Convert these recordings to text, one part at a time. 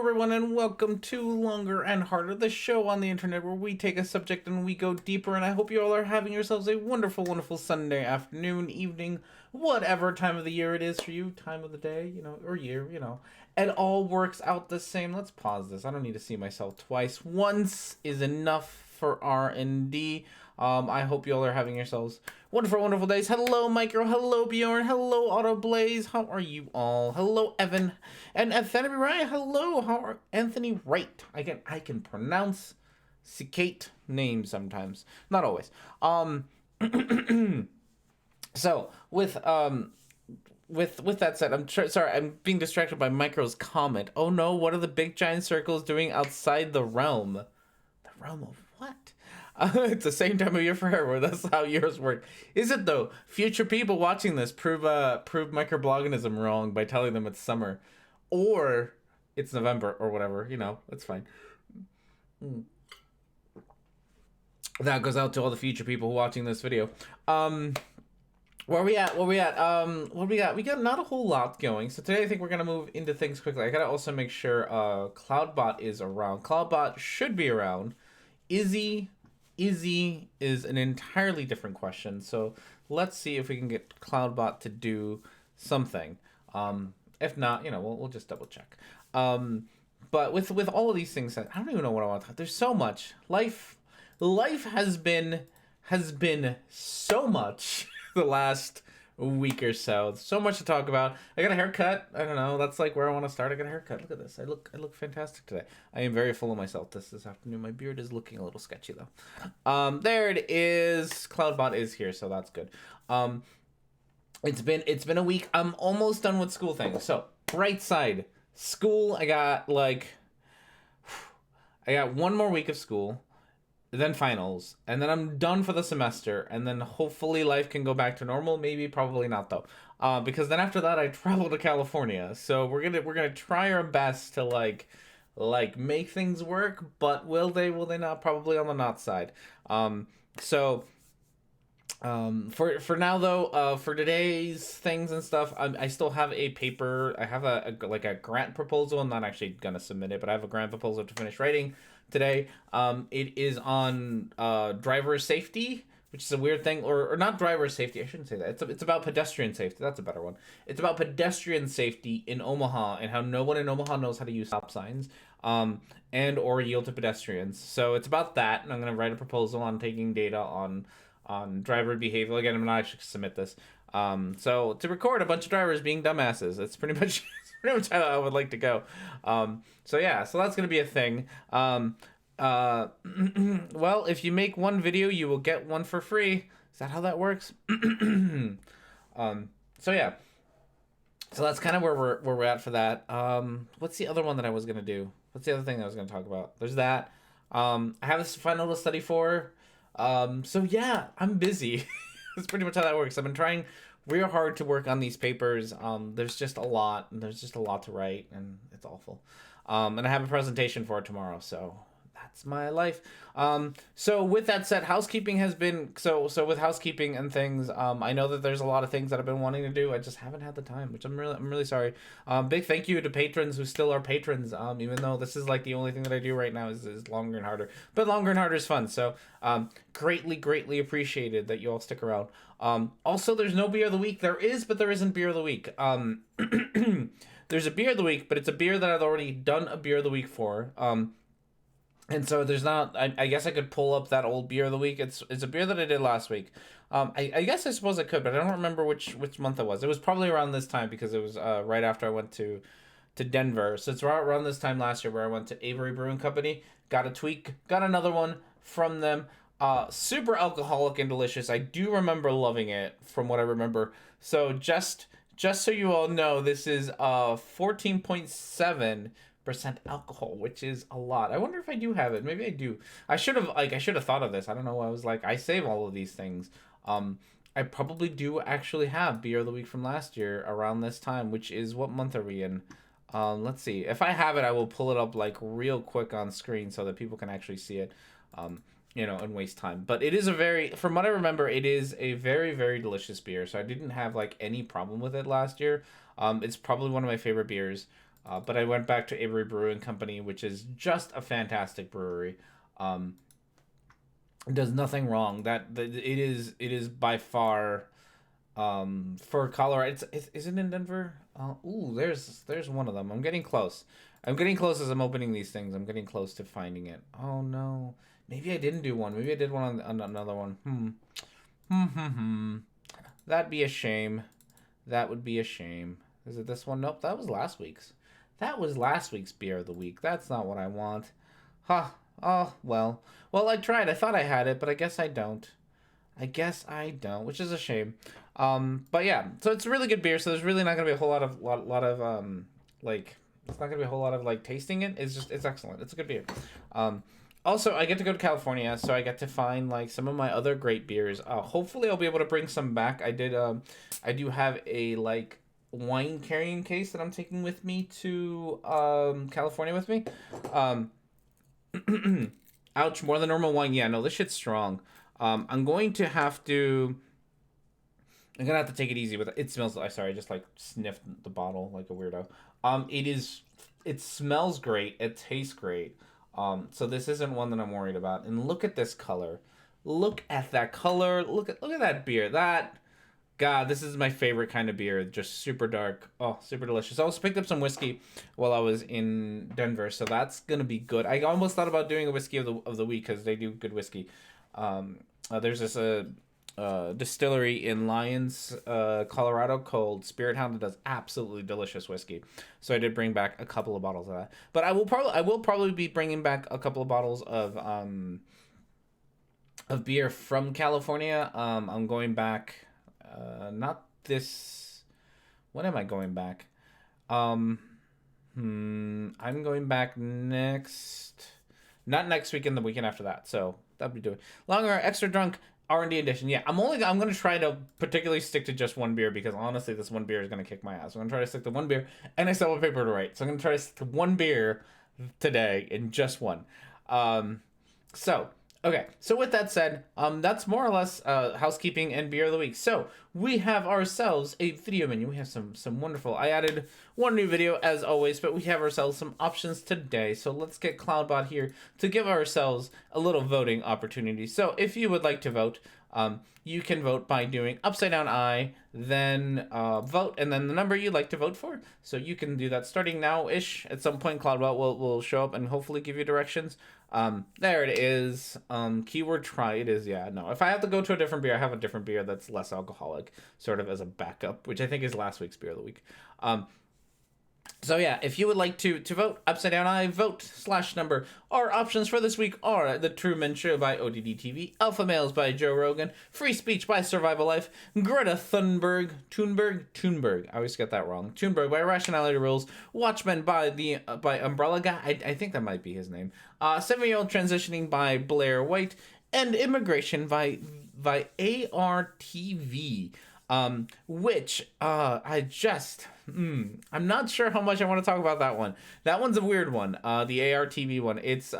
everyone, and welcome to Longer and Harder, the show on the internet where we take a subject and we go deeper. And I hope you all are having yourselves a wonderful, wonderful Sunday afternoon, evening, whatever time of the year it is for you, time of the day, or year, It all works out the same. Let's pause this. I don't need to see myself twice. Once is enough for R&D. I hope you all are having yourselves wonderful, wonderful days. Hello, Micro. Hello, Bjorn. Hello, Auto Blaze. How are you all? Hello, Evan. And Anthony Wright. Hello. How are Anthony Wright? I can pronounce cicate names sometimes. Not always. So with that said, sorry, I'm being distracted by Micro's comment. Oh no, what are the big giant circles doing outside the realm? The realm of what? It's the same time of year for everyone. That's how years work. Is it though? Future people watching this prove microbloganism wrong by telling them it's summer, or it's November or whatever. That's fine. That goes out to all the future people watching this video. Where we at? What we got? We got not a whole lot going. So today I think we're gonna move into things quickly. I gotta also make sure Cloudbot is around. Cloudbot should be around. Izzy is an entirely different question. So let's see if we can get Cloudbot to do something. If not, we'll just double check. But with all of these things, I don't even know what I want to talk. There's so much. Life has been so much the last week or so. So much to talk about. I got a haircut. I don't know. That's like where I want to start. I got a haircut. Look at this. I look fantastic today. I am very full of myself this afternoon. My beard is looking a little sketchy though. There it is. Cloudbot is here, so that's good. It's been a week. I'm almost done with school things. So bright side, school. I got one more week of school. Then finals, and then I'm done for the semester, and then hopefully life can go back to normal. Maybe, probably not though, because then after that I travel to California. So we're gonna try our best to like make things work, but will they not? Probably on the not side. For now though, for today's things and stuff, I still have a paper. I have a grant proposal. I'm not actually gonna submit it, but I have a grant proposal to finish writing today. It is on driver safety, which is a weird thing, or not driver safety. I shouldn't say that. It's about pedestrian safety. That's a better one. It's about pedestrian safety in Omaha and how no one in Omaha knows how to use stop signs and or yield to pedestrians. So it's about that, and I'm gonna write a proposal on taking data on driver behavior. Again, I'm not actually submit this. So to record a bunch of drivers being dumbasses. That's pretty much how I would like to go. So that's gonna be a thing. Well, if you make one video, you will get one for free. Is that how that works? So that's kind of where we're at for that. What's the other one that I was gonna do? What's the other thing that I was gonna talk about? There's that. I have this final to study for. I'm busy. That's pretty much how that works. I've been trying real hard to work on these papers. There's just a lot to write, and it's awful. And I have a presentation for it tomorrow, so that's my life. So with that said, housekeeping has been so with housekeeping and things. I know that there's a lot of things that I've been wanting to do. I just haven't had the time, which I'm really sorry. Big thank you to patrons who still are patrons. Even though this is like the only thing that I do right now is Longer and Harder, but Longer and Harder is fun. So greatly appreciated that you all stick around. Also, there's no beer of the week. There is, but there isn't beer of the week. There's a beer of the week, but it's a beer that I've already done a beer of the week for. And so there's not. I guess I could pull up that old beer of the week. It's a beer that I did last week. I guess I suppose I could, but I don't remember which month it was. It was probably around this time because it was right after I went to Denver. So it's around this time last year where I went to Avery Brewing Company. Got a tweak. Got another one from them. Super alcoholic and delicious. I do remember loving it from what I remember. So just so you all know, this is 14.7% alcohol, which is a lot. I wonder if I do have it. Maybe I do. I should have thought of this. I don't know. I was like, I save all of these things. I probably do actually have beer of the week from last year around this time, which is, what month are we in? Let's see. If I have it, I will pull it up like real quick on screen so that people can actually see it. And waste time. But it is from what I remember, it is a very, very delicious beer. So I didn't have like any problem with it last year. It's probably one of my favorite beers. But I went back to Avery Brewing Company, which is just a fantastic brewery. Um, it does nothing wrong. It is by far for Colorado. Is it in Denver? Ooh, there's one of them. I'm getting close. I'm getting close as I'm opening these things. I'm getting close to finding it. Oh no, maybe I didn't do one. Maybe I did one on another one. That'd be a shame. That would be a shame. Is it this one? Nope, that was last week's. That was last week's beer of the week. That's not what I want. Huh. Oh, well. Well, I tried. I thought I had it, but I guess I don't. I guess I don't, which is a shame. But yeah, so it's a really good beer. So there's really not gonna be a whole lot of like it's not gonna be a whole lot of like tasting it. It's excellent. It's a good beer. Also, I get to go to California, so I get to find like some of my other great beers. Hopefully, I'll be able to bring some back. I do have a like wine carrying case that I'm taking with me to California with me. Ouch, more than normal wine. Yeah, no, this shit's strong. I'm going to have to. I'm gonna have to take it easy with it. It smells. Sorry, I just like sniffed the bottle like a weirdo. It is. It smells great. It tastes great. So this isn't one that I'm worried about. And look at this color. Look at that color. Look at that beer. God, this is my favorite kind of beer. Just super dark. Oh, super delicious. I also picked up some whiskey while I was in Denver, so that's gonna be good. I almost thought about doing a whiskey of the week because they do good whiskey. There's this distillery in Lyons, Colorado called Spirit Hound that does absolutely delicious whiskey. So I did bring back a couple of bottles of that. But I will probably be bringing back a couple of bottles of beer from California. I'm going back. Not this. When am I going back? I'm going back next. Not next weekend, the weekend after that. So that'll be doing longer extra drunk R&D edition. Yeah, I'm gonna try to particularly stick to just one beer because honestly, this one beer is gonna kick my ass. I'm gonna try to stick to one beer, and I still have a paper to write, so I'm gonna try to stick to one beer today and just one. So okay, so with that said, that's more or less housekeeping and beer of the week. So we have ourselves a video menu. We have some wonderful. I added one new video as always, but we have ourselves some options today. So let's get Cloudbot here to give ourselves a little voting opportunity. So if you would like to vote, you can vote by doing upside down I, then vote, and then the number you'd like to vote for. So you can do that starting now-ish. At some point, Cloudbot will show up and hopefully give you directions. There it is. Keyword try. It is, yeah, no. If I have to go to a different beer, I have a different beer that's less alcoholic, sort of as a backup, which I think is last week's beer of the week. So yeah, if you would like to vote, upside down I, vote /number. Our options for this week are The Truman Show by ODD TV, Alpha Males by Joe Rogan, Free Speech by Survival Life, Greta Thunberg, I always get that wrong, Thunberg by Rationality Rules, Watchmen by Umbrella Guy, I think that might be his name, 7-Year-Old Transitioning by Blair White, and Immigration by ARTV. Which I'm not sure how much I want to talk about that one. That one's a weird one. The ARTV one. It's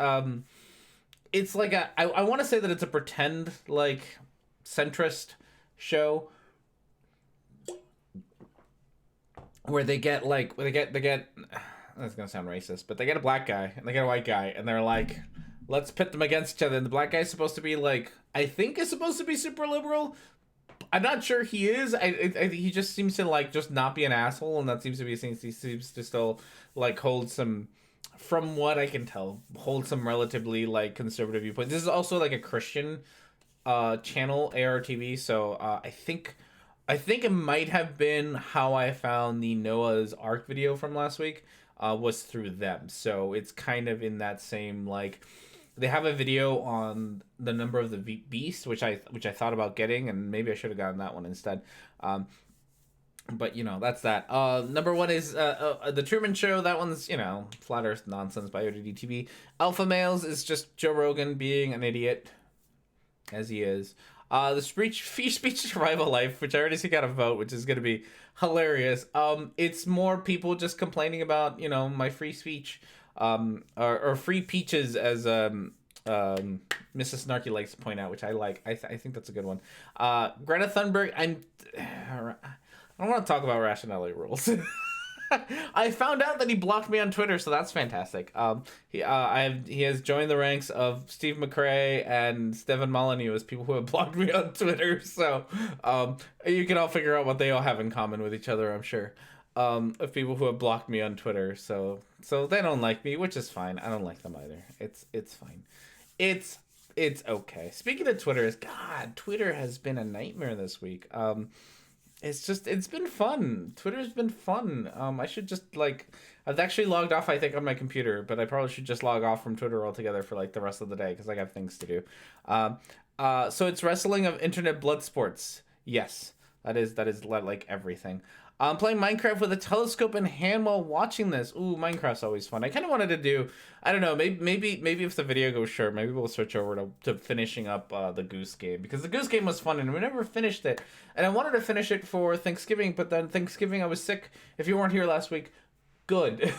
like I want to say that it's a pretend like centrist show where they get that's gonna sound racist, but they get a black guy and they get a white guy and they're like, let's pit them against each other. And the black guy's supposed to be like, I think is supposed to be super liberal. I'm not sure he is. He just seems to like just not be an asshole, and that seems to be a thing. He seems to still like hold some, from what I can tell, hold some relatively like conservative viewpoints. This is also like a Christian channel, ARTV. So I think it might have been how I found the Noah's Ark video from last week was through them. So it's kind of in that same like. They have a video on the number of the beast, which I thought about getting, and maybe I should have gotten that one instead. But you know, that's that. Number one is The Truman Show. That one's, flat earth nonsense by ODD TV. Alpha Males is just Joe Rogan being an idiot, as he is. The free speech survival life, which I already see got a vote, which is going to be hilarious. It's more people just complaining about, my free speech. Or free peaches, as Mrs. Snarky likes to point out, which I like. I think that's a good one. Greta Thunberg. I don't want to talk about rationality rules. I found out that he blocked me on Twitter, so that's fantastic. He has joined the ranks of Steve McRae and Stephen Molyneux as people who have blocked me on Twitter. So you can all figure out what they all have in common with each other, I'm sure. Of people who have blocked me on Twitter, so they don't like me, which is fine. I don't like them either. It's fine. It's okay. Speaking of Twitter, God, Twitter has been a nightmare this week. It's been fun. Twitter's been fun. I should just I've actually logged off, I think, on my computer, but I probably should just log off from Twitter altogether for like the rest of the day because I have things to do. So it's wrestling of internet blood sports. Yes, that is like everything. I'm playing Minecraft with a telescope in hand while watching this. Ooh, Minecraft's always fun. I kind of wanted to do, I don't know, maybe if the video goes short, maybe we'll switch over to finishing up the Goose Game, because the Goose Game was fun and we never finished it. And I wanted to finish it for Thanksgiving, but then Thanksgiving I was sick. If you weren't here last week, good.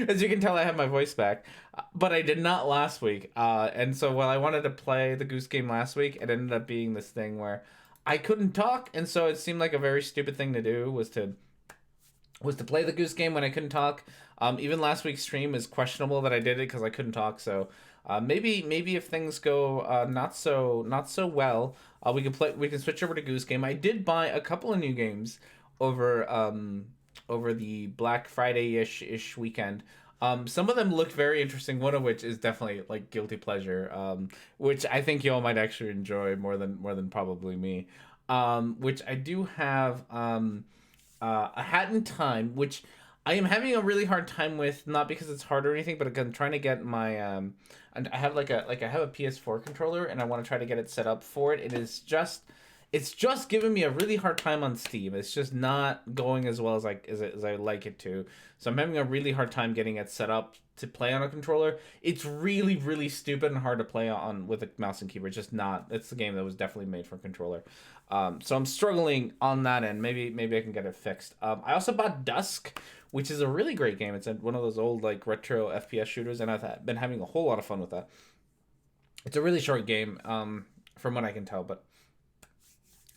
As you can tell, I have my voice back, but I did not last week. And so while I wanted to play the Goose Game last week, it ended up being this thing where I couldn't talk, and so it seemed like a very stupid thing to do was to play the Goose Game when I couldn't talk. Even last week's stream is questionable that I did it because I couldn't talk. So maybe if things go not so well, we can switch over to Goose Game. I did buy a couple of new games over the Black Friday-ish weekend. Some of them look very interesting, one of which is definitely like guilty pleasure, which I think y'all might actually enjoy more than probably me. Which I do have a Hat in Time, which I am having a really hard time with, not because it's hard or anything, but again, trying to get my and I have I have a PS4 controller and I want to try to get it set up for it. It's just giving me a really hard time on Steam. It's just not going as well as I like it to. So I'm having a really hard time getting it set up to play on a controller. It's really, really stupid and hard to play on with a mouse and keyboard. It's just not. It's a game that was definitely made for a controller. So I'm struggling on that end. Maybe I can get it fixed. I also bought Dusk, which is a really great game. It's one of those old like retro FPS shooters, and I've been having a whole lot of fun with that. It's a really short game, from what I can tell, but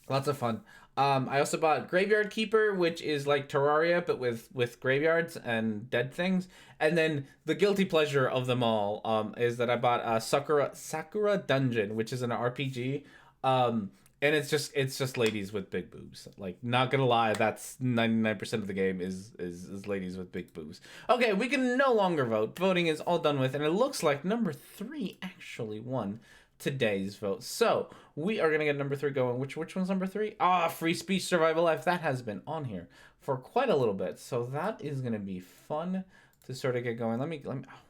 lots of fun. I also bought Graveyard Keeper, which is like Terraria, but with graveyards and dead things. And then the guilty pleasure of them all is that I bought Sakura Dungeon, which is an RPG. And it's just ladies with big boobs. Like, not gonna lie, that's 99% of the game is ladies with big boobs. Okay, we can no longer vote. Voting is all done with, and it looks like number 3 actually won today's vote. So we are gonna get number 3 going. Which one's number 3? Free Speech Survival Life. That has been on here for quite a little bit, so that is gonna be fun to sort of get going. Let me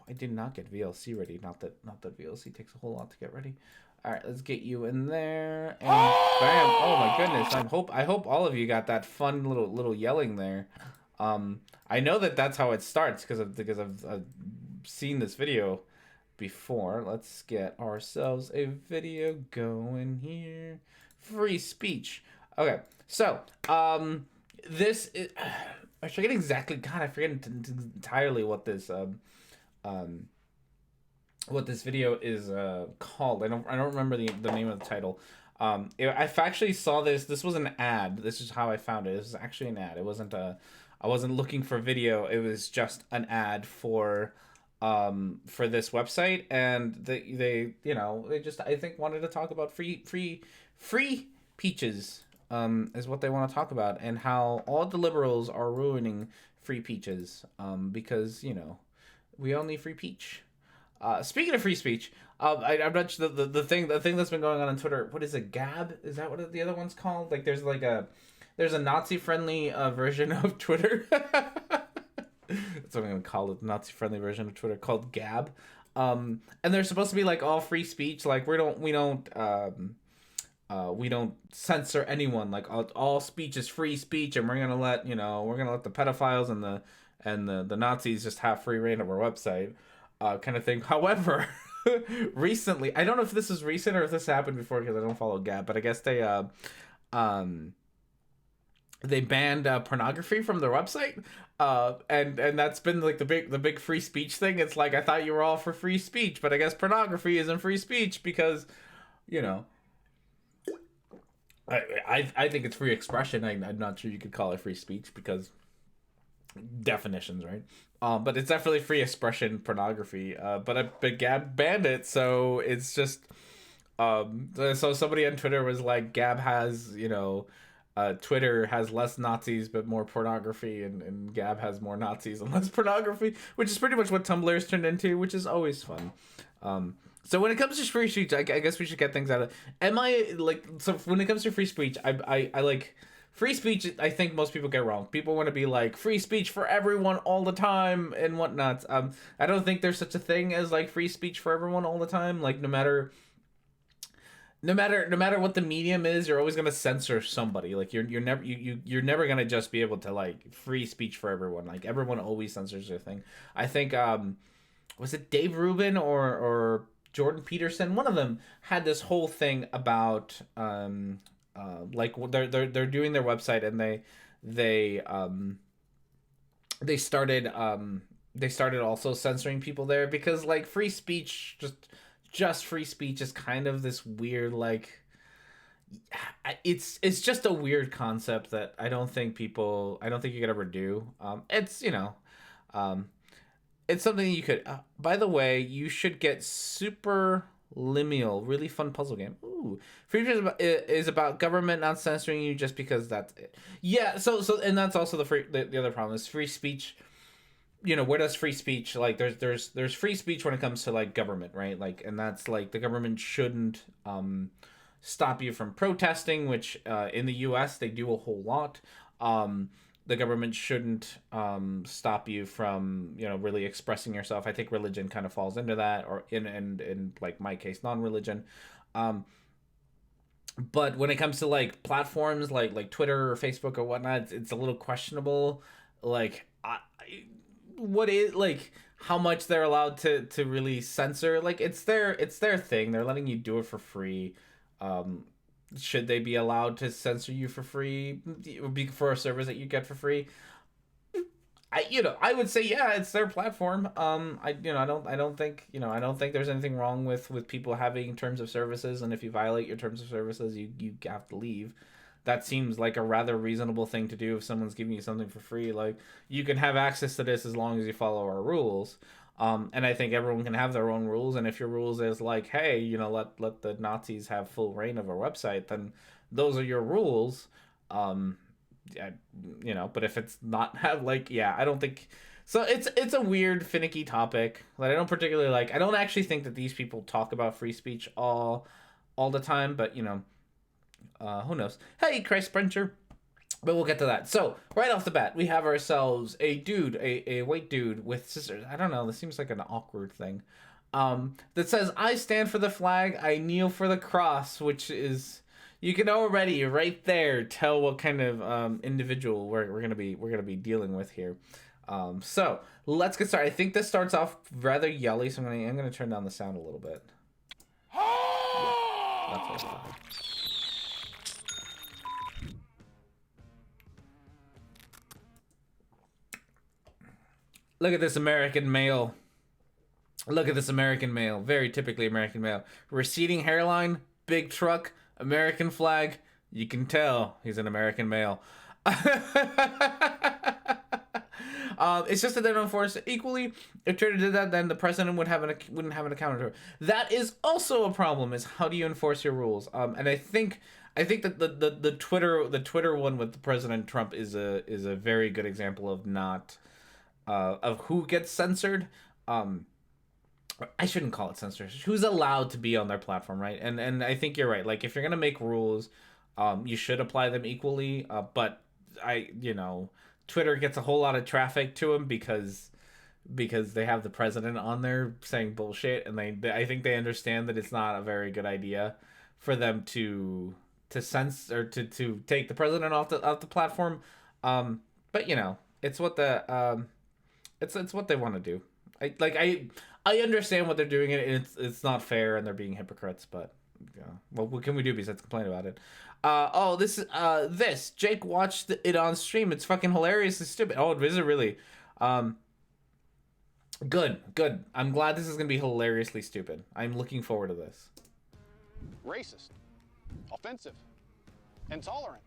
I did not get VLC ready. Not that VLC takes a whole lot to get ready. All right, let's get you in there, and bam! Oh my goodness! I hope all of you got that fun little yelling there. I know that's how it starts because I've seen this video before. Let's get ourselves a video going here. Free speech. Okay, so this is. I forget exactly. God, I forget entirely what this video is called. I don't remember the name of the title. I actually saw this. This was an ad. This is how I found it. This was actually an ad. It wasn't I wasn't looking for video. It was just an ad for this website, and they just, I think, wanted to talk about free peaches. Is what they want to talk about, and how all the liberals are ruining free peaches. Because we all need free peach. Speaking of free speech, I'm not sure the thing that's been going on Twitter. What is it? Gab? Is that what the other one's called? Like, there's a Nazi friendly version of Twitter. That's what I'm gonna call it. Nazi friendly version of Twitter called Gab. And they're supposed to be like all free speech. Like, we don't censor anyone. Like, all speech is free speech, and we're gonna let the pedophiles and the Nazis just have free reign of our website. Kind of thing. However, recently, I don't know if this is recent or if this happened before because I don't follow Gab, but I guess they banned pornography from their website, and that's been like the big free speech thing. It's like, I thought you were all for free speech, but I guess pornography isn't free speech because, I think it's free expression. I'm not sure you could call it free speech because definitions, right? But it's definitely free expression pornography. But Gab banned it, so it's just so somebody on Twitter was like, Gab has, Twitter has less Nazis but more pornography, and Gab has more Nazis and less pornography, which is pretty much what Tumblr's turned into, which is always fun. So when it comes to free speech, I guess we should get things out of. Am I like so when it comes to free speech, I like free speech. I think most people get wrong. People want to be like free speech for everyone all the time and whatnot. I don't think there's such a thing as like free speech for everyone all the time. Like no matter what the medium is, you're always gonna censor somebody. Like you're never gonna just be able to like free speech for everyone. Like everyone always censors their thing. I think was it Dave Rubin or Jordan Peterson? One of them had this whole thing about like they're doing their website, and they started also censoring people there because like free speech just free speech is kind of this weird, like, it's just a weird concept that I don't think you could ever do. It's something you could by the way, you should get Super Liminal, really fun puzzle game. Ooh, free speech is about government not censoring you just because that's it. Yeah, so and that's also the other problem is free speech. Where does free speech, like, there's free speech when it comes to like government, right? Like, and that's like the government shouldn't stop you from protesting, which in the US they do a whole lot. The government shouldn't stop you from really expressing yourself. I think religion kind of falls into that, or in like my case, non-religion. But when it comes to like platforms like Twitter or Facebook or whatnot, it's a little questionable. Like, what is, like, how much they're allowed to really censor. Like, it's their thing. They're letting you do it for free. Should they be allowed to censor you for free for a service that you get for free? I would say, yeah, it's their platform. I don't think there's anything wrong with people having terms of services, and if you violate your terms of services, you have to leave. That seems like a rather reasonable thing to do if someone's giving you something for free. Like, you can have access to this as long as you follow our rules. And I think everyone can have their own rules. And if your rules is like, hey, let the Nazis have full reign of our website, then those are your rules. Yeah, but if it's not have, like, yeah, I don't think so. It's a weird, finicky topic that I don't particularly like. I don't actually think that these people talk about free speech all the time, but who knows? Hey, Christ Spencer. But we'll get to that. So, right off the bat, we have ourselves a dude, a white dude with scissors. I don't know, this seems like an awkward thing. That says, I stand for the flag, I kneel for the cross, which is, you can already right there tell what kind of individual we're gonna be dealing with here. So let's get started. I think this starts off rather yelly, so I'm gonna turn down the sound a little bit. Yeah, that's what's fine. Look at this American male. Look at this American male. Very typically American male. Receding hairline, big truck, American flag. You can tell he's an American male. It's just that they don't enforce it equally. If Twitter did that, then the president wouldn't have an account to it. That is also a problem. Is how do you enforce your rules? And I think that the Twitter one with the President Trump is a very good example of not. Of who gets censored. I shouldn't call it censorship. Who's allowed to be on their platform, right? And I think you're right. Like, if you're gonna make rules, you should apply them equally. But Twitter gets a whole lot of traffic to them because they have the president on there saying bullshit, and I think they understand that it's not a very good idea for them to censor or to take the president off the platform. But it's what the it's what they want to do. I understand what they're doing, and it's not fair, and they're being hypocrites. But what can we do besides complain about it? This Jake watched it on stream. It's fucking hilariously stupid. Oh, is it really? Good. I'm glad this is gonna be hilariously stupid. I'm looking forward to this. Racist, offensive, intolerant.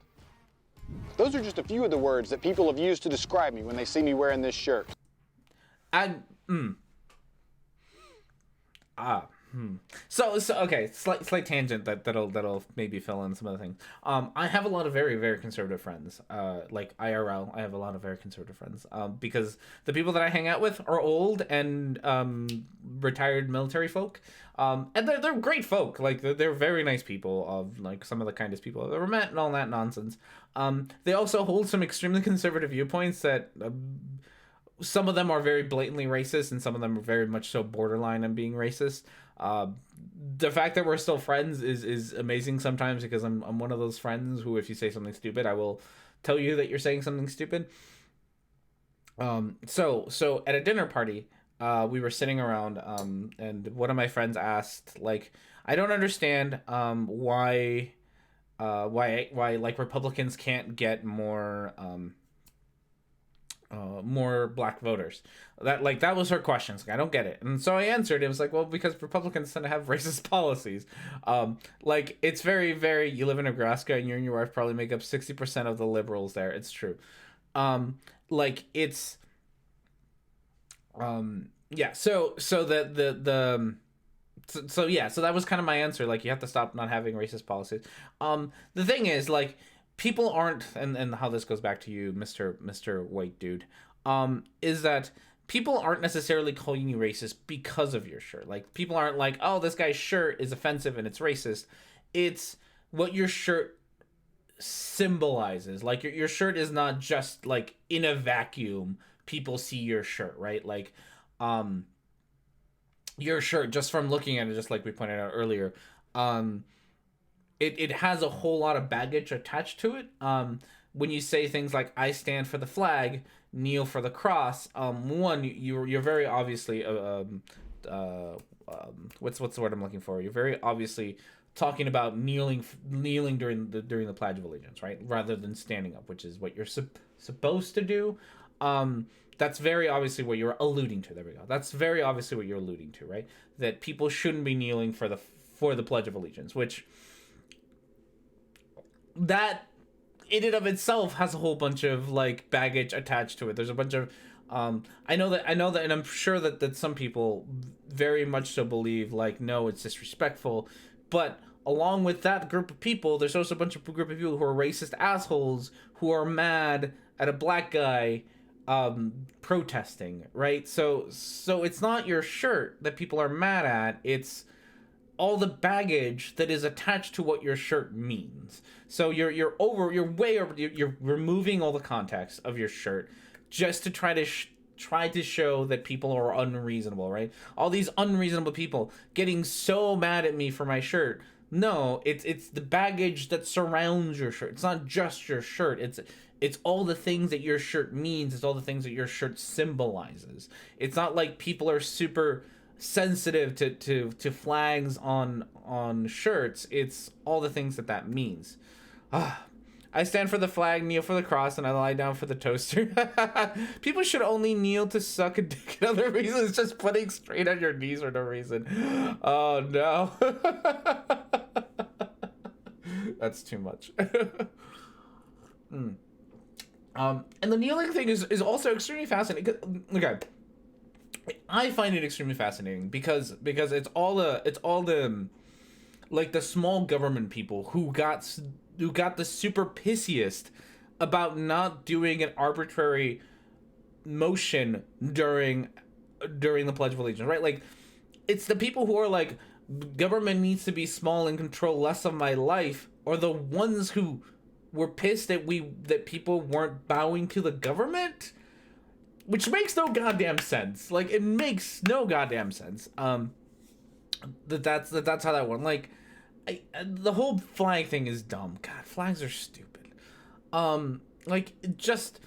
Those are just a few of the words that people have used to describe me when they see me wearing this shirt. So okay, slight tangent that'll maybe fill in some other things. I have a lot of very, very conservative friends. Like IRL, I have a lot of very conservative friends. Because the people that I hang out with are old and retired military folk. And they're great folk. Like they're very nice people, of like some of the kindest people I've ever met and all that nonsense. They also hold some extremely conservative viewpoints that some of them are very blatantly racist, and some of them are very much so borderline on being racist. The fact that we're still friends is amazing sometimes, because I'm one of those friends who, if you say something stupid, I will tell you that you're saying something stupid. So at a dinner party, we were sitting around, and one of my friends asked, like, I don't understand why like Republicans can't get more black voters. That was her question. Like, I don't get it. And so I answered. It was like, well, because Republicans tend to have racist policies. Like, it's very, very, you live in Nebraska and you and your wife probably make up 60% of the liberals there. It's true. Like, it's yeah, so that was kind of my answer. Like, you have to stop not having racist policies. The thing is, like, people aren't, and how this goes back to you, Mr. White Dude, is that people aren't necessarily calling you racist because of your shirt. Like, people aren't like, oh, this guy's shirt is offensive and it's racist. It's what your shirt symbolizes. Like, your shirt is not just, like, in a vacuum, people see your shirt, right? Like, your shirt, just from looking at it, just like we pointed out earlier, it has a whole lot of baggage attached to it. When you say things like, I stand for the flag, kneel for the cross, one, you're very obviously what's the word I'm looking for? You're very obviously talking about kneeling during the Pledge of Allegiance, right? Rather than standing up, which is what you're supposed to do. That's very obviously what you're alluding to. There we go. That's very obviously what you're alluding to, right? That people shouldn't be kneeling for the Pledge of Allegiance, which that in and of itself has a whole bunch of like baggage attached to it. There's a bunch of I know that, and I'm sure that some people very much so believe, like, no, it's disrespectful. But along with that group of people, there's also a group of people who are racist assholes who are mad at a black guy protesting, right? So it's not your shirt that people are mad at, it's all the baggage that is attached to what your shirt means. So you're removing all the context of your shirt just to try to show that people are unreasonable, right? All these unreasonable people getting so mad at me for my shirt. No, it's the baggage that surrounds your shirt. It's not just your shirt. It's all the things that your shirt means. It's all the things that your shirt symbolizes. It's not like people are super sensitive to flags on shirts. It's all the things that means. I stand for the flag, kneel for the cross, and I lie down for the toaster. People should only kneel to suck a dick. Another reason is just putting straight on your knees for no reason. Oh no. That's too much. And the kneeling thing is also extremely fascinating. Okay, I find it extremely fascinating because it's all the like the small government people who got the super pissiest about not doing an arbitrary motion during the Pledge of Allegiance, right? Like, it's the people who are like, government needs to be small and control less of my life, or the ones who were pissed that people weren't bowing to the government, which makes no goddamn sense. Like, it makes no goddamn sense. That's how that went. Like, the whole flag thing is dumb. God, flags are stupid. Like, just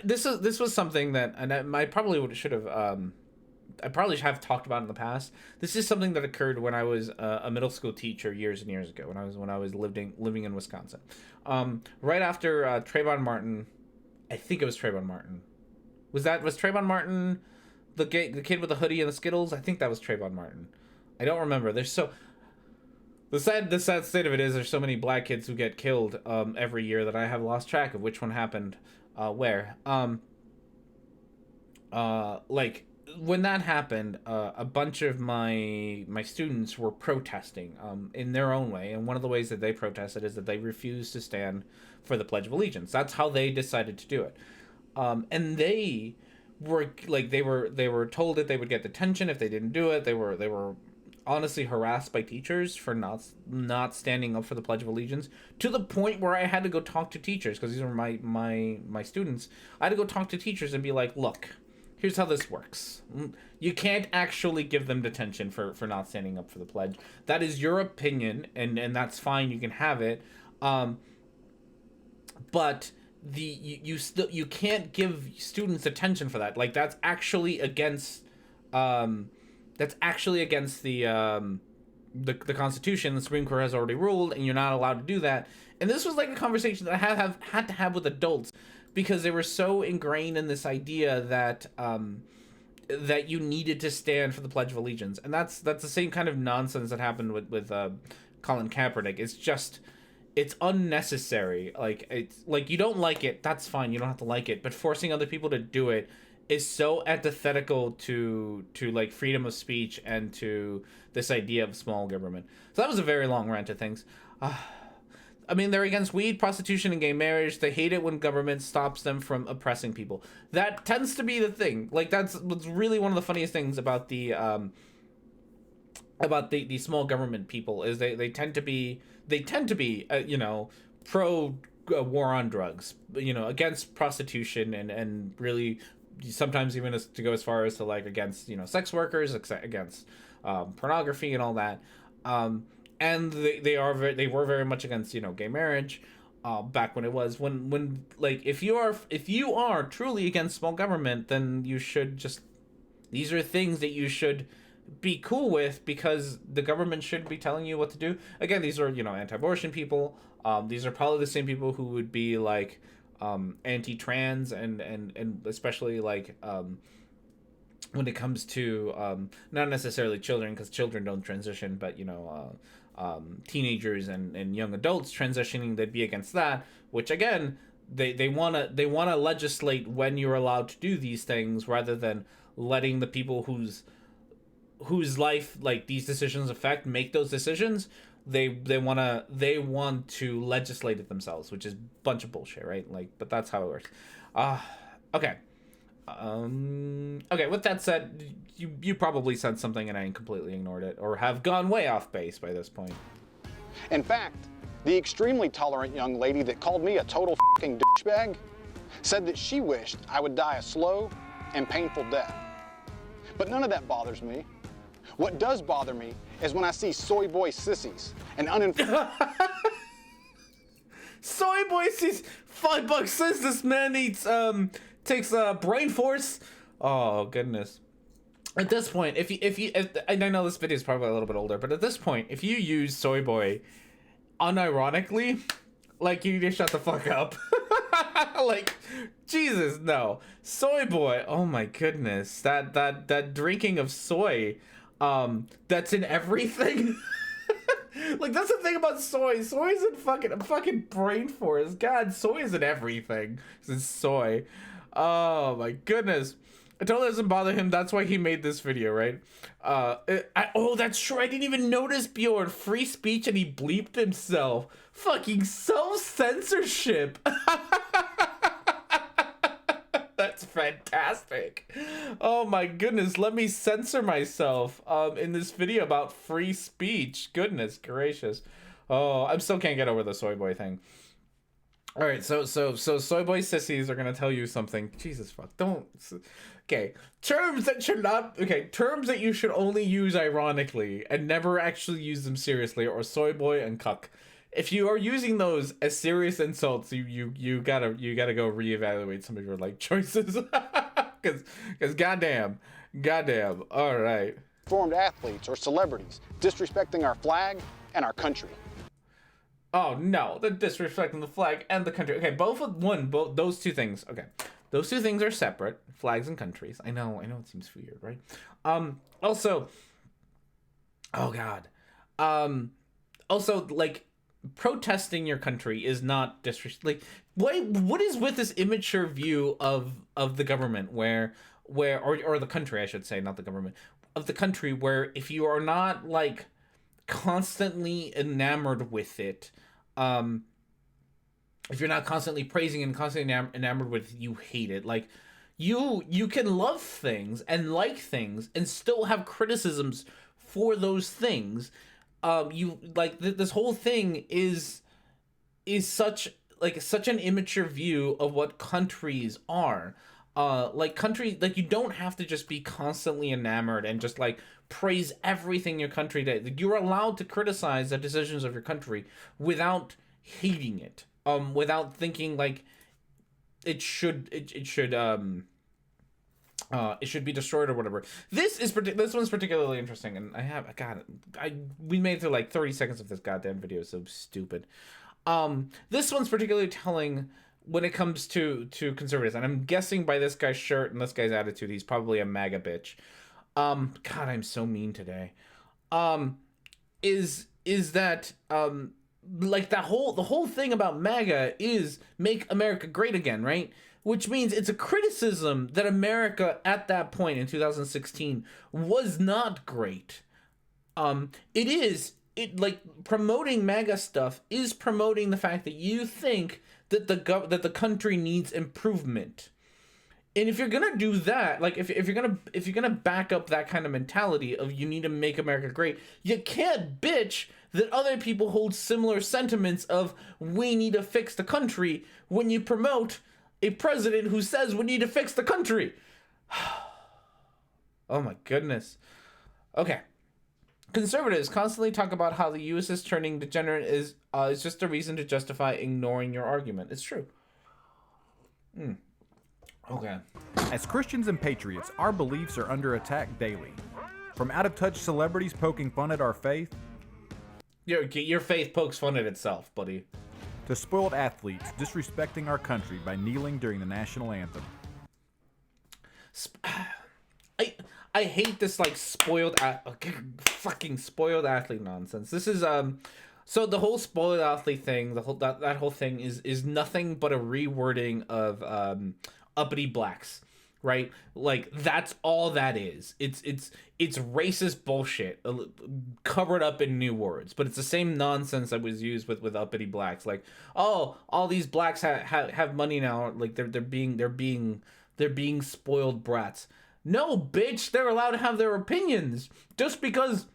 this was something that, and I probably should have I probably have talked about in the past. This is something that occurred when I was a middle school teacher years and years ago, when I was living in Wisconsin. Right after Trayvon Martin, I think it was Trayvon Martin. Was Trayvon Martin the kid with the hoodie and the Skittles? I think that was Trayvon Martin. I don't remember. The sad state of it is there's so many black kids who get killed every year that I have lost track of which one happened where. Like when that happened, a bunch of my students were protesting in their own way, and one of the ways that they protested is that they refused to stand for the Pledge of Allegiance. That's how they decided to do it. And they were like they were told that they would get detention if they didn't do it. They were honestly harassed by teachers for not standing up for the Pledge of Allegiance, to the point where I had to go talk to teachers, because these are my students. I had to go talk to teachers and be like, look, here's how this works. You can't actually give them detention for not standing up for the pledge. That is your opinion, and that's fine. You can have it. But you can't give students attention for that. Like that's actually against the Constitution. The Supreme Court has already ruled, and you're not allowed to do that. And this was like a conversation that I had to have with adults, because they were so ingrained in this idea that that you needed to stand for the Pledge of Allegiance, and that's the same kind of nonsense that happened with Colin Kaepernick. It's unnecessary. Like it's like, you don't like it, that's fine. You don't have to like it, but forcing other people to do it is so antithetical to like freedom of speech and to this idea of small government. So that was a very long rant of things. I mean, they're against weed, prostitution, and gay marriage. They hate it when government stops them from oppressing people. That tends to be the thing. Like, that's what's really one of the funniest things about the small government people, is they tend to be you know, pro war on drugs, you know, against prostitution, and really sometimes even to go as far as to like against, you know, sex workers, against pornography and all that. And they were very much against, you know, gay marriage back when it was when like if you are truly against small government, then you should just, these are things that you should be cool with, because the government shouldn't be telling you what to do. Again, these are, you know, anti-abortion people. These are probably the same people who would be like anti-trans and especially like when it comes to not necessarily children, because children don't transition, but you know, teenagers and young adults transitioning, they'd be against that. Which again, they wanna legislate when you're allowed to do these things, rather than letting the people whose life like these decisions affect make those decisions. They want to legislate it themselves, which is a bunch of bullshit, right? Like, but that's how it works. Okay. Okay, with that said, you probably said something and I completely ignored it, or have gone way off base by this point. In fact, the extremely tolerant young lady that called me a total fucking douchebag said that she wished I would die a slow and painful death. But none of that bothers me. What does bother me is when I see soy boy sissies and uninformed. Soy boy sissies. $5 says this man eats takes brain force. Oh goodness. At this point, if and I know this video is probably a little bit older, but at this point, if you use soy boy unironically, like, you need to shut the fuck up. Like, Jesus, no. Soy boy, oh my goodness. That drinking of soy, that's in everything. Like, that's the thing about soy. Soy is in fucking brain force. God, soy is in everything. It's soy. Oh my goodness. It totally doesn't bother him. That's why he made this video, right? Oh, that's true. I didn't even notice, Bjorn. Free speech, and he bleeped himself. Fucking self-censorship. That's fantastic. Oh my goodness. Let me censor myself in this video about free speech. Goodness gracious. Oh, I still can't get over the soy boy thing. All right, so soy boy sissies are gonna tell you something. Jesus fuck, don't. Okay, terms that you should only use ironically and never actually use them seriously are soy boy and cuck. If you are using those as serious insults, you gotta go reevaluate some of your like choices, because goddamn. All right. Formed athletes or celebrities disrespecting our flag and our country. Oh no, the disrespecting the flag and the country. Okay, both those two things. Okay, those two things are separate. Flags and countries. I know it seems weird, right? Also, oh god, also, like, protesting your country is not disrespect. Like, what is with this immature view of the government or the country, I should say, not the government, of the country, where if you are not, like, constantly enamored with it, if you're not constantly praising and constantly enamored with it, you hate it. Like, you can love things and like things and still have criticisms for those things. You like this whole thing is such an immature view of what countries are. Like, country, like, you don't have to just be constantly enamored and just, like, praise everything your country does. Like, you're allowed to criticize the decisions of your country without hating it. Without thinking like it should be destroyed or whatever. This one's particularly interesting, and we made it through like 30 seconds of this goddamn video. It's so stupid. This one's particularly telling when it comes to conservatives, and I'm guessing by this guy's shirt and this guy's attitude, he's probably a MAGA bitch. God, I'm so mean today. Is that like, the whole thing about MAGA is make America great again, right? Which means it's a criticism that America at that point in 2016 was not great. Like, promoting MAGA stuff is promoting the fact that you think that the country needs improvement. And if you're gonna do that, like, if you're gonna back up that kind of mentality of you need to make America great, you can't bitch that other people hold similar sentiments of we need to fix the country when you promote a president who says we need to fix the country. Oh my goodness. Okay. Conservatives constantly talk about how the U.S. is turning degenerate is just a reason to justify ignoring your argument. It's true. Okay. As Christians and patriots, our beliefs are under attack daily. From out-of-touch celebrities poking fun at our faith, your faith pokes fun at itself, buddy, to spoiled athletes disrespecting our country by kneeling during the national anthem. I hate this, like, fucking spoiled athlete nonsense. This is so the whole spoiled athlete thing, that whole thing is nothing but a rewording of uppity blacks, right? Like, that's all that is. It's racist bullshit covered up in new words, but it's the same nonsense that was used with uppity blacks. Like, oh, all these blacks have money now, like they're being spoiled brats. No, bitch, they're allowed to have their opinions. Just because,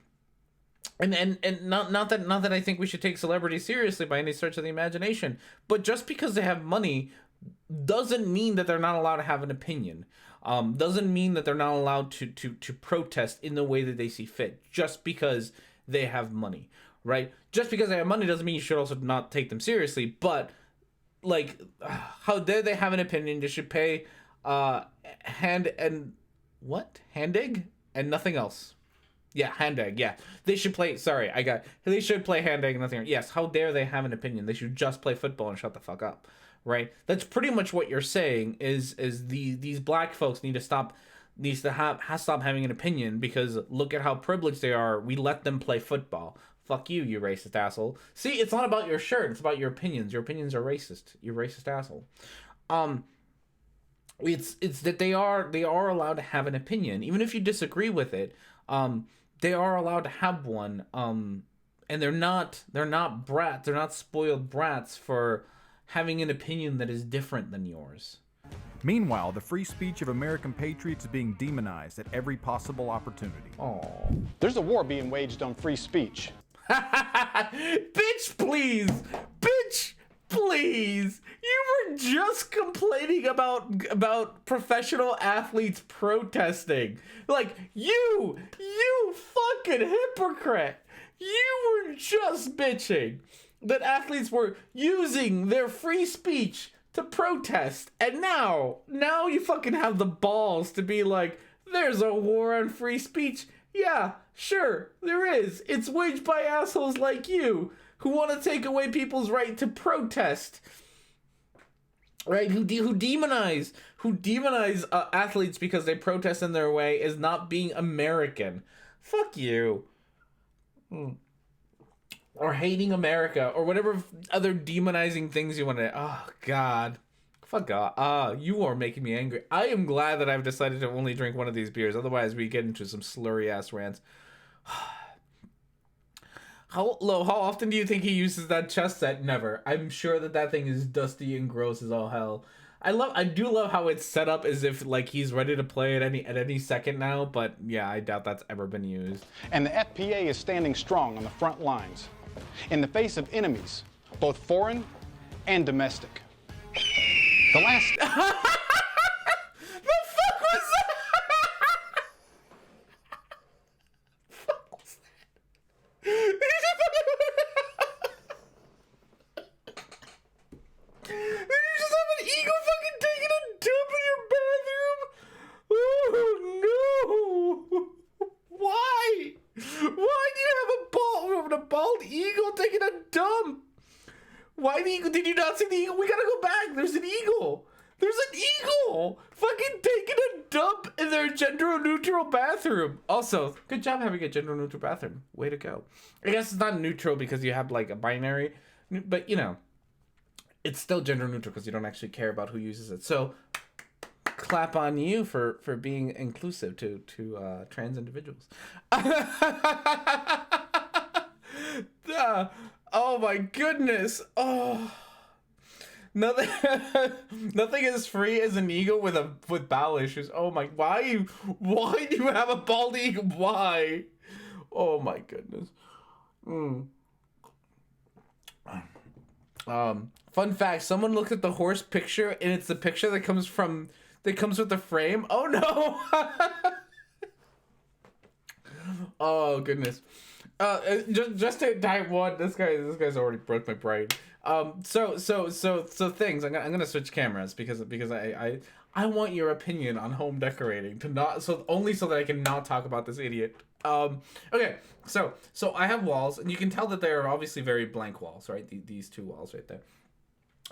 and not that I think we should take celebrities seriously by any stretch of the imagination, but just because they have money doesn't mean that they're not allowed to have an opinion. Doesn't mean that they're not allowed to protest in the way that they see fit, just because they have money, right? Just because they have money doesn't mean you should also not take them seriously. But, like, how dare they have an opinion? They should pay hand egg and nothing else. Yeah, hand egg. Yeah, they should play. Sorry, they should play hand egg and nothing else. Yes, how dare they have an opinion? They should just play football and shut the fuck up. Right? That's pretty much what you're saying. Is these black folks need to stop having an opinion, because look at how privileged they are. We let them play football. Fuck you, you racist asshole. See, it's not about your shirt. It's about your opinions. Your opinions are racist. You racist asshole. It's that they are allowed to have an opinion, even if you disagree with it. They are allowed to have one. And they're not brats. They're not spoiled brats for having an opinion that is different than yours. Meanwhile, the free speech of American patriots is being demonized at every possible opportunity. Oh, There's a war being waged on free speech. Bitch, please! Bitch, please! You were just complaining about professional athletes protesting. Like, you fucking hypocrite! You were just bitching that athletes were using their free speech to protest, and now you fucking have the balls to be like, there's a war on free speech. Yeah, sure, there is. It's waged by assholes like you who want to take away people's right to protest, right? Who demonize athletes because they protest in their way as not being American. Fuck you. or hating America, or whatever other demonizing things you want to. Oh God, fuck off. You are making me angry. I am glad that I've decided to only drink one of these beers. Otherwise, we get into some slurry ass rants. How often do you think he uses that chess set? Never. I'm sure that thing is dusty and gross as all hell. I do love how it's set up as if like he's ready to play at any second now, but yeah, I doubt that's ever been used. And the FPA is standing strong on the front lines in the face of enemies, both foreign and domestic. The last The fuck was that? Fuck was that? Did you just have an eagle fucking taking a dump in your bathroom? Oh no! Why? Why do you have a bald eagle taking a dump? Why the eagle? Did you not see the eagle? We gotta go back. There's an eagle. There's an eagle fucking taking a dump in their gender-neutral bathroom. Also, good job having a gender-neutral bathroom. Way to go. I guess it's not neutral because you have like a binary, but you know, it's still gender-neutral because you don't actually care about who uses it. So, clap on you for being inclusive to trans individuals. Oh my goodness. Oh. Nothing is free as an eagle with bowel issues. Oh my, why do you have a bald eagle? Why? Oh my goodness. Fun fact, someone looked at the horse picture and it's the picture that comes with the frame. Oh no. Oh goodness. Just to type one, this guy's already broke my brain. So things. I'm gonna switch cameras because I want your opinion on home decorating only so that I can not talk about this idiot. Okay, so I have walls, and you can tell that they are obviously very blank walls, right? These two walls right there.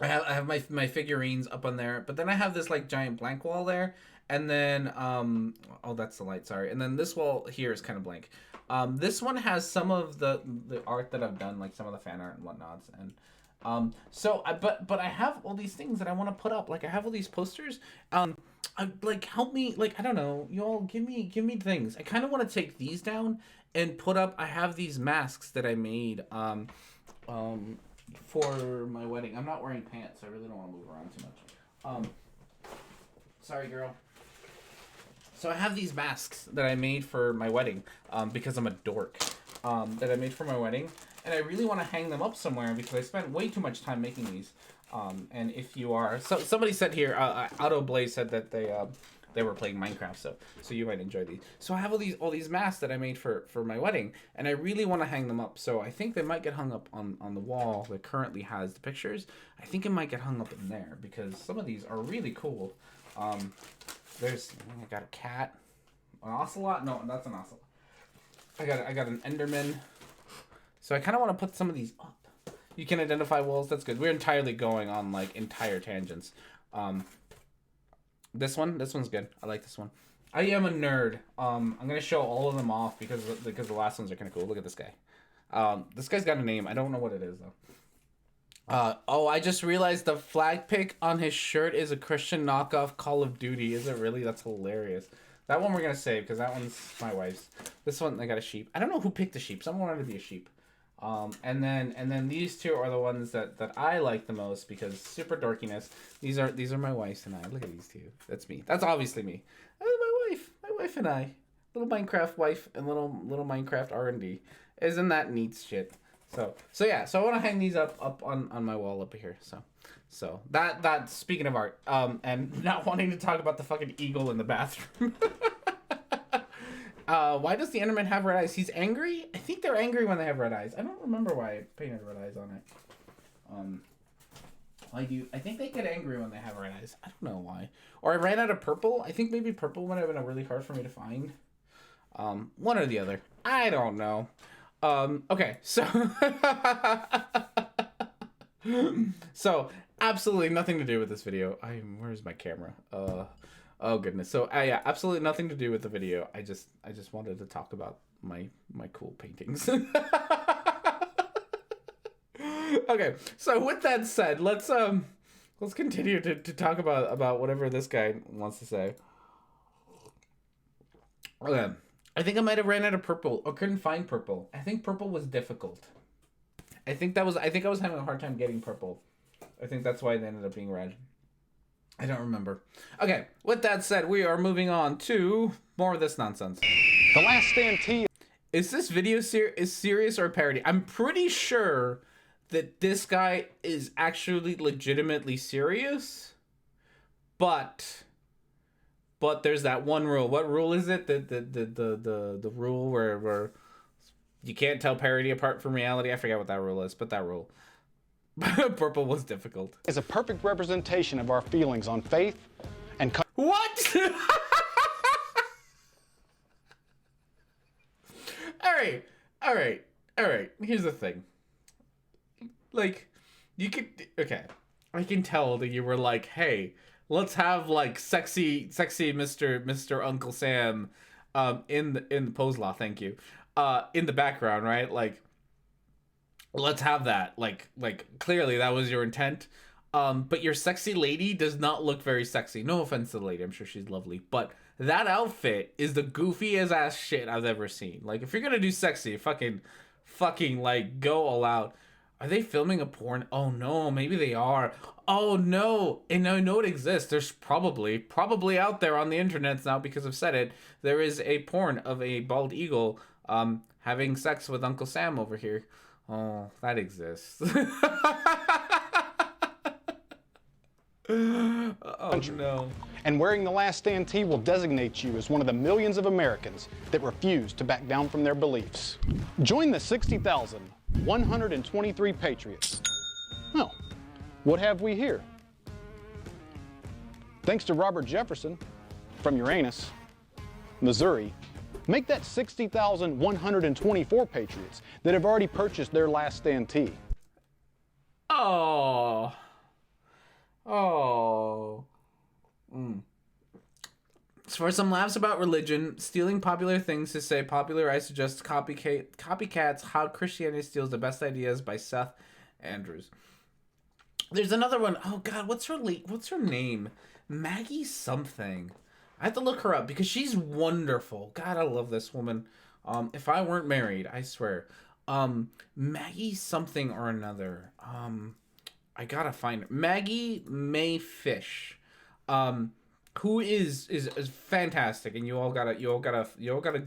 I have my figurines up on there, but then I have this like giant blank wall there, and then oh, that's the light, sorry. And then this wall here is kind of blank. This one has some of the art that I've done, like some of the fan art and whatnots, and but I have all these things that I want to put up. Like I have all these posters. Like help me, like I don't know, you all give me things. I kind of want to take these down and put up. I have these masks that I made for my wedding. I'm not wearing pants, so I really don't want to move around too much. Sorry, girl. So I have these masks that I made for my wedding, because I'm a dork, that I made for my wedding, and I really want to hang them up somewhere because I spent way too much time making these. And if you are, so somebody said here, Auto Blaze said that they were playing Minecraft, so you might enjoy these. So I have all these masks that I made for my wedding, and I really want to hang them up. So I think they might get hung up on the wall that currently has the pictures. I think it might get hung up in there because some of these are really cool. I got a cat, an ocelot. No, that's an ocelot. I got an Enderman. So I kind of want to put some of these up. You can identify walls. That's good. We're entirely going on like entire tangents. This one's good. I like this one. I am a nerd. I'm gonna show all of them off because the last ones are kind of cool. Look at this guy. This guy's got a name. I don't know what it is though. Oh, I just realized the flag pick on his shirt is a Christian knockoff Call of Duty. Is it really? That's hilarious. That one we're gonna save because that one's my wife's. This one, I got a sheep. I don't know who picked the sheep. Someone wanted to be a sheep. And then these two are the ones that I like the most because super dorkiness. These are my wife's and I. Look at these two. That's me. That's obviously me. My wife and I. Little Minecraft wife and little Minecraft R&D. Isn't that neat shit? So yeah. So I want to hang these up on my wall up here. So that speaking of art, and not wanting to talk about the fucking eagle in the bathroom. Why does the Enderman have red eyes? He's angry? I think they're angry when they have red eyes. I don't remember why I painted red eyes on it. I think they get angry when they have red eyes. I don't know why. Or I ran out of purple. I think maybe purple would have been really hard for me to find. One or the other. I don't know. Okay, so... so, absolutely nothing to do with this video. Where's my camera? Oh goodness. So yeah, absolutely nothing to do with the video. I just wanted to talk about my cool paintings. Okay, so with that said, let's continue to talk about whatever this guy wants to say. Okay. I think I might have ran out of purple or couldn't find purple. I think purple was difficult. I think I was having a hard time getting purple. I think that's why it ended up being red. I don't remember. Okay, with that said, we are moving on to more of this nonsense. The Last Stand T. Is this video is serious or a parody? I'm pretty sure that this guy is actually legitimately serious, but there's that one rule. What rule is it? The rule where you can't tell parody apart from reality. I forget what that rule is, but that rule. Purple was difficult. Is a perfect representation of our feelings on faith and what? All right. Here's the thing. Like, you could, okay, I can tell that you were like, hey, let's have like sexy Mr. Uncle Sam, in the pose law. Thank you. In the background, right? Like, let's have that. Like clearly that was your intent. But your sexy lady does not look very sexy. No offense to the lady, I'm sure she's lovely, but that outfit is the goofiest ass shit I've ever seen. Like, if you're gonna do sexy, fucking like go all out. Are they filming a porn? Oh no, maybe they are. Oh no, and I know it exists. There's probably out there on the internet now, because I've said it. There is a porn of a bald eagle having sex with Uncle Sam over here. Oh, that exists. Oh no. And wearing the Last Stand tee will designate you as one of the millions of Americans that refuse to back down from their beliefs. Join the 60,123 patriots. Oh, what have we here? Thanks to Robert Jefferson from Uranus, Missouri, make that 60,124 patriots that have already purchased their Last Stand tee. Oh. As for some laughs about religion, stealing popular things to say popular, I suggest Copycats, How Christianity Steals the Best Ideas by Seth Andrews. There's another one. Oh God, what's her name? Maggie something. I have to look her up because she's wonderful. God, I love this woman. If I weren't married, I swear. Maggie something or another. I gotta find her. Maggie May Fish, who is fantastic, and you all gotta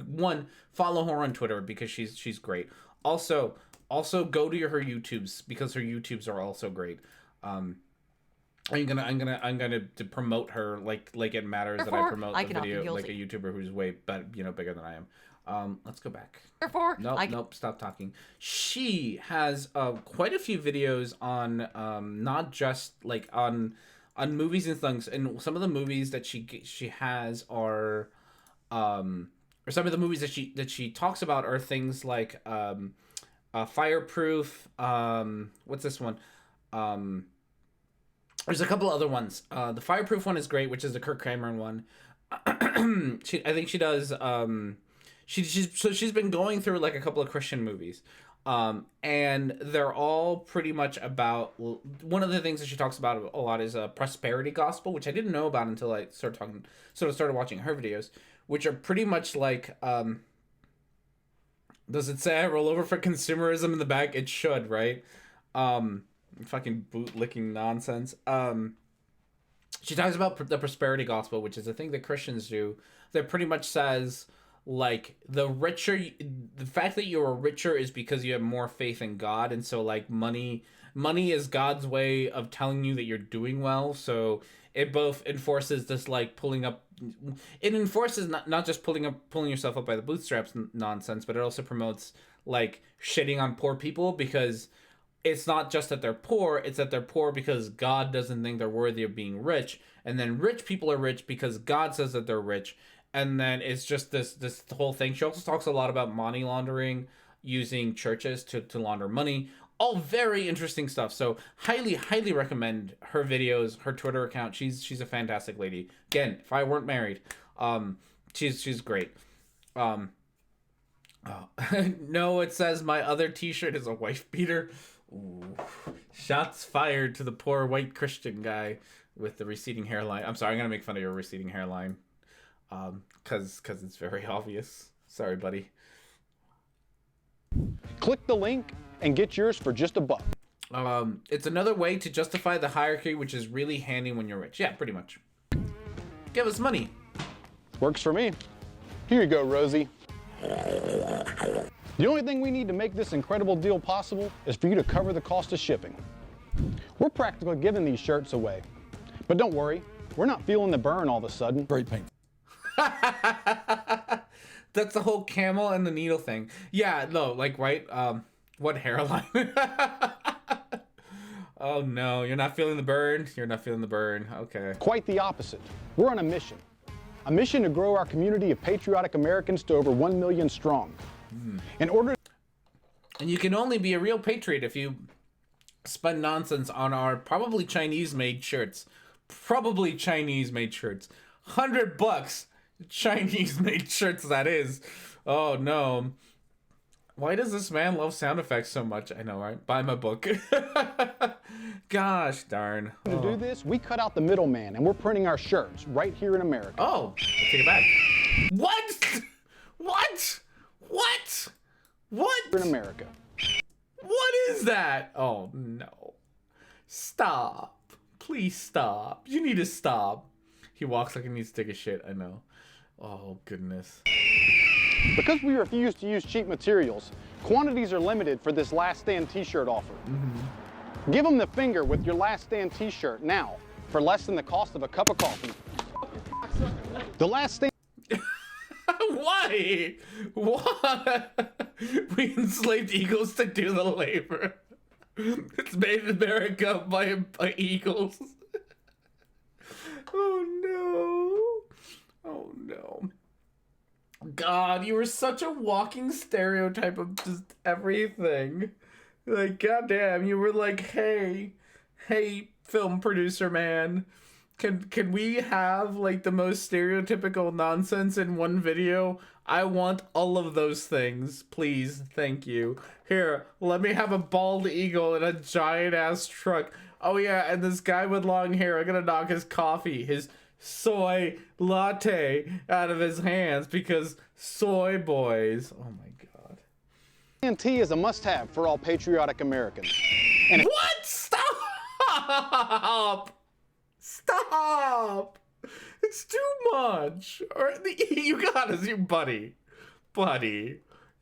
one, follow her on Twitter because she's great. Also go to her YouTubes because her YouTubes are also great. I'm gonna to promote her like it matters that I promote the video like a YouTuber who's way bigger than I am. Let's go back. Nope, stop talking. She has quite a few videos on not just like on movies and things, and some of the movies that she has are or some of the movies that she talks about are things like Fireproof, what's this one? There's a couple other ones. The Fireproof one is great, which is the Kirk Cameron one. I think she does she's been going through like a couple of Christian movies, and they're all pretty much about, one of the things that she talks about a lot is a prosperity gospel, which I didn't know about until I started watching her videos, which are pretty much like, does it say I roll over for consumerism in the back? It should, right? Fucking bootlicking nonsense. She talks about the prosperity gospel, which is a thing that Christians do that pretty much says, like, the fact that you're richer is because you have more faith in God, and so like money is God's way of telling you that you're doing well. So it both enforces this like it enforces not just pulling yourself up by the bootstraps nonsense, but it also promotes like shitting on poor people, because it's not just that they're poor, it's that they're poor because God doesn't think they're worthy of being rich, and then rich people are rich because God says that they're rich. And then it's just this whole thing. She also talks a lot about money laundering, using churches to launder money. All very interesting stuff. So highly recommend her videos, her Twitter account. She's a fantastic lady. Again, if I weren't married, she's great. No, it says my other t-shirt is a wife beater. Ooh. Shots fired to the poor white Christian guy with the receding hairline. I'm sorry, I'm gonna make fun of your receding hairline. Cause it's very obvious. Sorry, buddy. Click the link and get yours for just $1. It's another way to justify the hierarchy, which is really handy when you're rich. Yeah, pretty much. Give us money. Works for me. Here you go, Rosie. The only thing we need to make this incredible deal possible is for you to cover the cost of shipping. We're practically giving these shirts away. But don't worry, we're not feeling the burn all of a sudden. Great paint. That's the whole camel and the needle thing. Yeah, no, like, right? What hairline? Oh no, you're not feeling the burn? You're not feeling the burn. Okay. Quite the opposite. We're on a mission. A mission to grow our community of patriotic Americans to over 1 million strong. In order... And you can only be a real patriot if you spend nonsense on our probably Chinese-made shirts. Probably Chinese-made shirts. $100 Chinese-made shirts, that is. Oh no. Why does this man love sound effects so much? I know, right? Buy my book. Gosh darn. To do this, we cut out the middleman and we're printing our shirts right here in America. Oh, I'll take it back. What? What? What? What? In America. What is that? Oh no. Stop. Please stop. You need to stop. He walks like he needs to take a shit, I know. Oh goodness. Because we refuse to use cheap materials, quantities are limited for this last stand t-shirt offer. Give them the finger with your last stand t-shirt now for less than the cost of a cup of coffee. The last stand... Why? Why? We enslaved eagles to do the labor. It's made in America by eagles. Oh no. Oh no. God, you were such a walking stereotype of just everything. Like, goddamn, you were like, hey, film producer man, can we have like the most stereotypical nonsense in one video? I want all of those things, please, thank you. Here, let me have a bald eagle in a giant ass truck. Oh yeah, and this guy with long hair, I'm gonna knock his coffee, his soy latte out of his hands because soy boys. Oh my god. Tea is a must-have for all patriotic Americans. And what? Stop! Stop! It's too much. Or you gotta, buddy,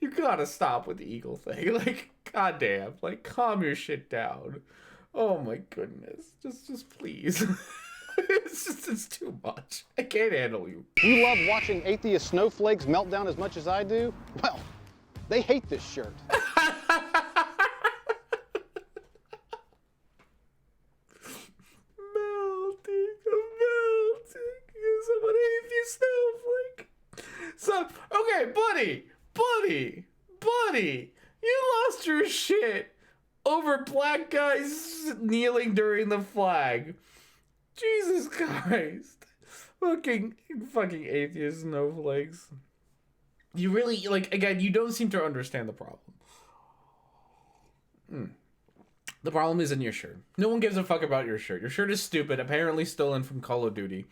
you gotta stop with the eagle thing. Like, goddamn, like, calm your shit down. Oh my goodness, just please. It's too much. I can't handle you. You love watching atheist snowflakes melt down as much as I do? Well, they hate this shirt. melting. Someone atheist snowflake. So, okay, buddy, you lost your shit over black guys kneeling during the flag. Jesus Christ. Fucking atheist snowflakes. You really, like, again, you don't seem to understand the problem. The problem is in your shirt. No one gives a fuck about your shirt. Your shirt is stupid, apparently stolen from Call of Duty.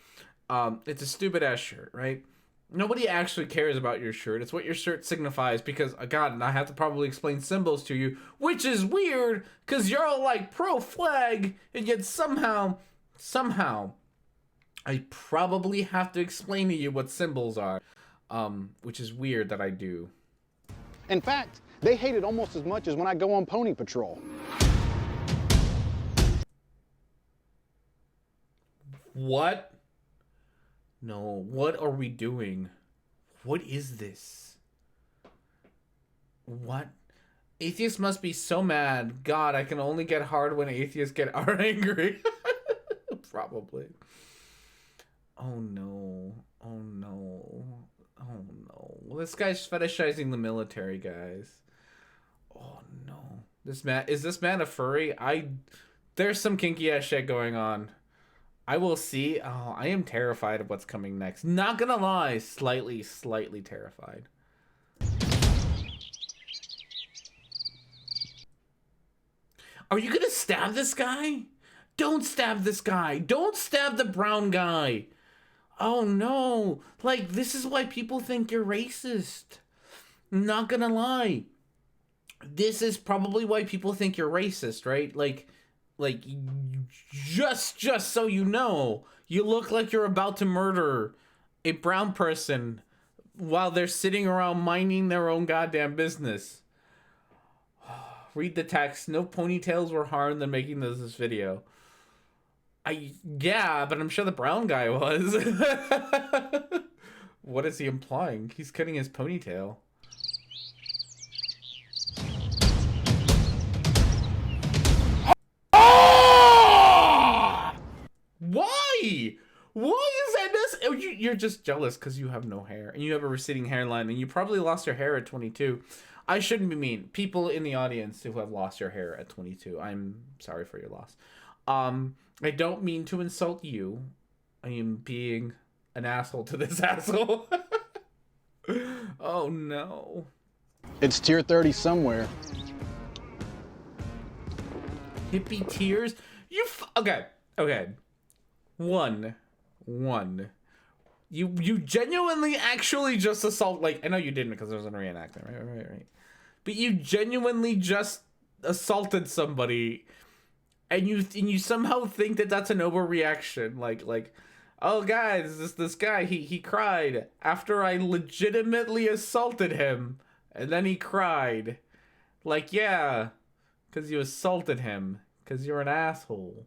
It's a stupid ass shirt, right? Nobody actually cares about your shirt. It's what your shirt signifies because, God, and I have to probably explain symbols to you, which is weird because you're all like pro-flag, and yet somehow, I probably have to explain to you what symbols are, which is weird that I do. In fact, they hate it almost as much as when I go on pony patrol. What? No, what are we doing? What is this? What? Atheists must be so mad. God, I can only get hard when atheists are angry. Probably. Oh no. Oh no. Oh no. Well, this guy's fetishizing the military, guys. Oh no. Is this man a furry? There's some kinky ass shit going on. I will see. Oh, I am terrified of what's coming next. Not gonna lie, slightly terrified. Are you gonna stab this guy? Don't stab this guy. Don't stab the brown guy. Oh no. Like, this is why people think you're racist. Not gonna lie. This is probably why people think you're racist, right? Like just so you know, you look like you're about to murder a brown person while they're sitting around minding their own goddamn business. Read the text. No ponytails were harmed in making this video. Yeah, but I'm sure the brown guy was. What is he implying? He's cutting his ponytail. Why? Why is that this? You're just jealous because you have no hair and you have a receding hairline and you probably lost your hair at 22. I shouldn't be mean. People in the audience who have lost your hair at 22, I'm sorry for your loss. I don't mean to insult you. I am being an asshole to this asshole. Oh no. It's tier 30 somewhere. Hippie tears? Okay. One. You genuinely actually just assault, like, I know you didn't because there was a reenactment, right. But you genuinely just assaulted somebody, and you somehow think that that's an overreaction, like, oh guys, this guy, he cried after I legitimately assaulted him, and then he cried. Like, yeah, because you assaulted him, because you're an asshole.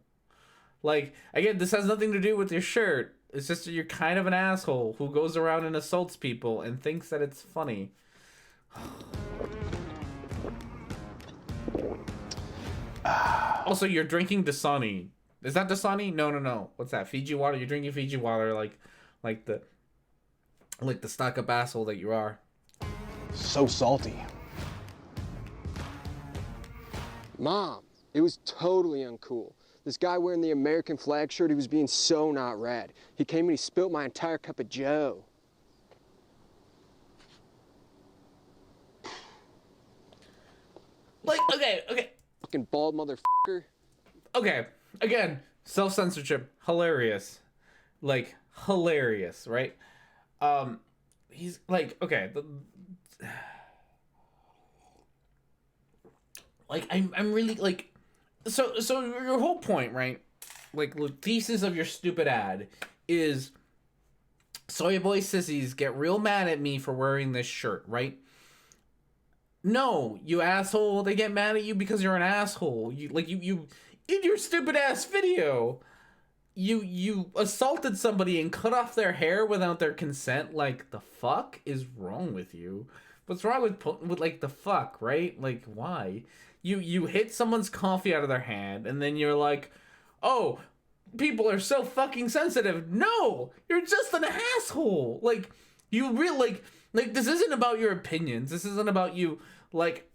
Like, again, this has nothing to do with your shirt. It's just that you're kind of an asshole who goes around and assaults people and thinks that it's funny. Also, you're drinking Dasani. Is that Dasani? No. What's that? Fiji water? You're drinking Fiji water like the stuck-up asshole that you are. So salty. Mom, it was totally uncool. This guy wearing the American flag shirt, he was being so not rad. He came and he spilt my entire cup of Joe. Like, okay. Fucking bald motherfucker. Okay, again, self-censorship, hilarious. Like, hilarious, right? He's like, okay, like, I'm really, like, so your whole point, right? Like, the thesis of your stupid ad is soy boy sissies get real mad at me for wearing this shirt, right? No, you asshole, they get mad at you because you're an asshole. You in your stupid ass video, you assaulted somebody and cut off their hair without their consent. Like, the fuck is wrong with you? What's wrong with like, the fuck, right? Like, why? You hit someone's coffee out of their hand and then you're like, oh, people are so fucking sensitive. No, you're just an asshole. Like, you really like this isn't about your opinions. This isn't about you, like,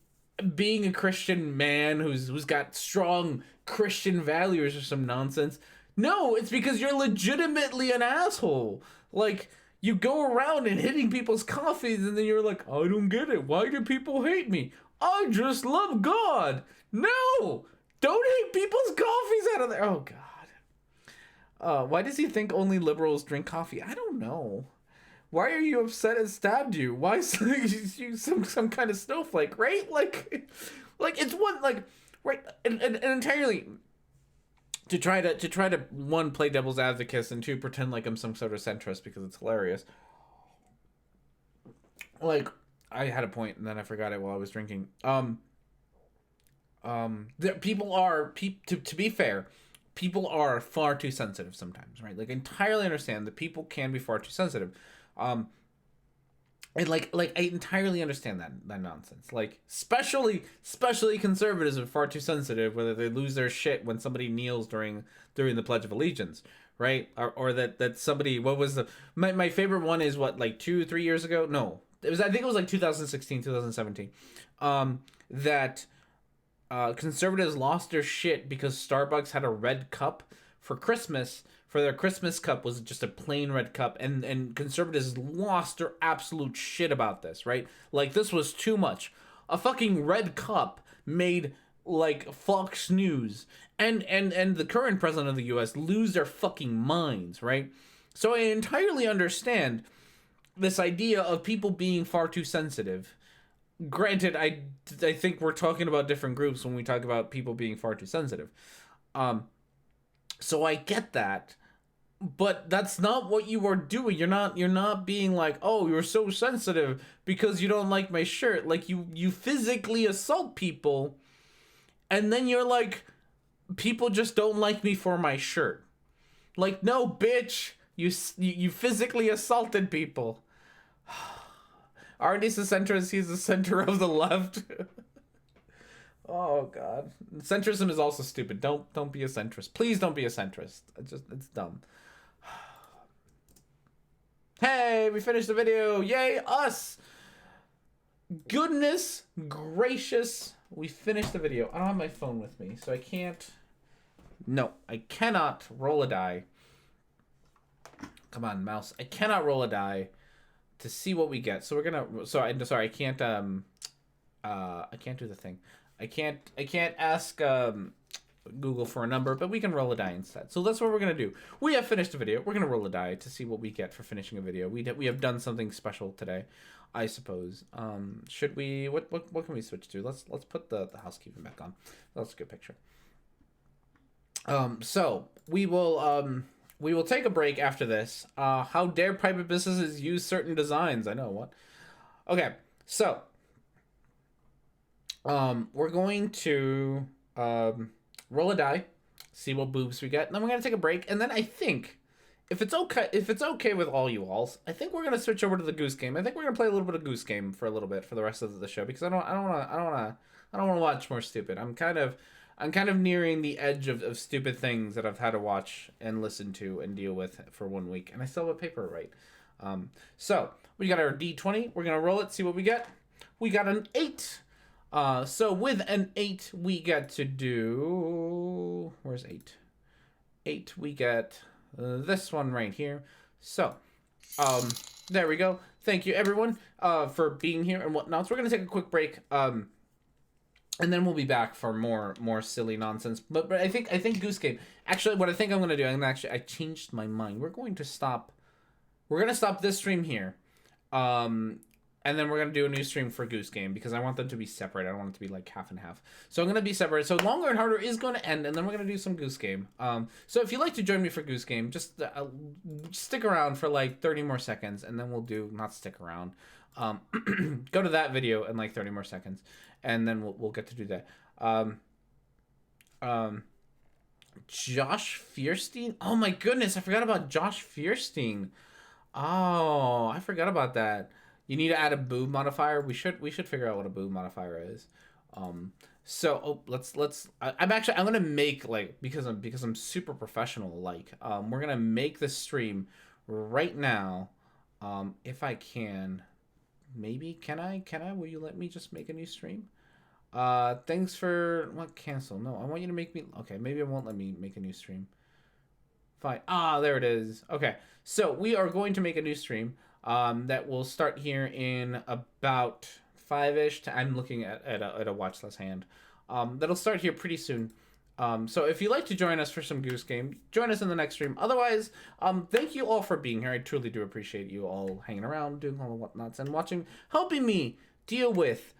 being a Christian man who's got strong Christian values or some nonsense. No, it's because you're legitimately an asshole. Like, you go around and hitting people's coffees and then you're like, I don't get it. Why do people hate me? I just love God. No, don't hate people's coffees out of there. Oh God. Why does he think only liberals drink coffee? I don't know. Why are you upset it stabbed you? Why you some kind of snowflake, right? Like it's one, like, right, and entirely to try to one, play devil's advocate, and two, pretend like I'm some sort of centrist because it's hilarious. Like, I had a point and then I forgot it while I was drinking. People are, to be fair, people are far too sensitive sometimes, right? Like, I entirely understand that people can be far too sensitive. And like I entirely understand that nonsense. Like, especially conservatives are far too sensitive, whether they lose their shit when somebody kneels during the Pledge of Allegiance, right? Or that somebody, what was my favorite one is what, like 2-3 years ago? No, I think it was like 2016, 2017. That conservatives lost their shit because Starbucks had a red cup for Christmas. For their Christmas cup was just a plain red cup, and conservatives lost their absolute shit about this, right? Like, this was too much. A fucking red cup made like Fox News and the current president of the US lose their fucking minds, right? So I entirely understand this idea of people being far too sensitive. Granted, I think we're talking about different groups when we talk about people being far too sensitive. So I get that. But that's not what you are doing. You're not being like, oh, you're so sensitive because you don't like my shirt. Like you physically assault people, and then you're like, people just don't like me for my shirt. Like, no, bitch, you physically assaulted people. Arnie's the centrist. He's the center of the left. Oh God, centrism is also stupid. Don't be a centrist. Please don't be a centrist. It's dumb. Hey, we finished the video. Yay, us. Goodness gracious. We finished the video. I don't have my phone with me, so I can't. No, I cannot roll a die. Come on, mouse. I cannot roll a die to see what we get. So we're gonna. Sorry, I can't. I can't do the thing. I can't ask Google for a number, but we can roll a die instead. So that's what we're gonna do. We have finished the video. We're gonna roll a die to see what we get for finishing a video. We have done something special today, I suppose. Should we? What can we switch to? Let's put the housekeeping back on. That's a good picture. So we will take a break after this. How dare private businesses use certain designs? I know what. Okay, so we're going to roll a die, see what boobs we get, and then we're gonna take a break. And then I think, if it's okay with all you alls, I think we're gonna switch over to the Goose Game. I think we're gonna play a little bit of Goose Game for a little bit for the rest of the show, because I don't want to watch more stupid. I'm kind of nearing the edge of stupid things that I've had to watch and listen to and deal with for 1 week, and I still have a paper to write. So we got our D20. We're gonna roll it, see what we get. We got an 8. So with an 8, we get to do... Where's 8? 8, we get this one right here. So, there we go. Thank you, everyone, for being here and whatnot. So we're going to take a quick break, and then we'll be back for more silly nonsense. But I think Goose Game... Actually, what I think I'm going to do... I changed my mind. We're going to stop this stream here. And then we're going to do a new stream for Goose Game, because I want them to be separate. I don't want it to be like half and half. So I'm going to be separate. So Longer and Harder is going to end, and then we're going to do some Goose Game. So if you'd like to join me for Goose Game, just stick around for like 30 more seconds, and then we'll do, not stick around. Go to that video in like 30 more seconds, and then we'll get to do that. Josh Fierstein? Oh my goodness, I forgot about Josh Fierstein. Oh, I forgot about that. You need to add a boob modifier. We should figure out what a boob modifier is. So I'm gonna make, like, because I'm super professional, like, we're gonna make this stream right now. If I can, maybe can I? Will you let me just make a new stream? Thanks for what? Cancel. No, I want you to make me. Okay, maybe it won't let me make a new stream. Fine. There it is. Okay, so we are going to make a new stream. That will start here in about 5-ish. I'm looking at a watch list hand. That'll start here pretty soon. So if you'd like to join us for some Goose Game, join us in the next stream. Otherwise, thank you all for being here. I truly do appreciate you all hanging around, doing all the whatnots, and watching, helping me deal with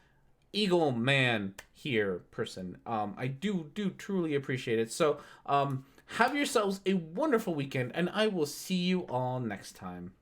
Eagle Man here person. I do truly appreciate it. So have yourselves a wonderful weekend, and I will see you all next time.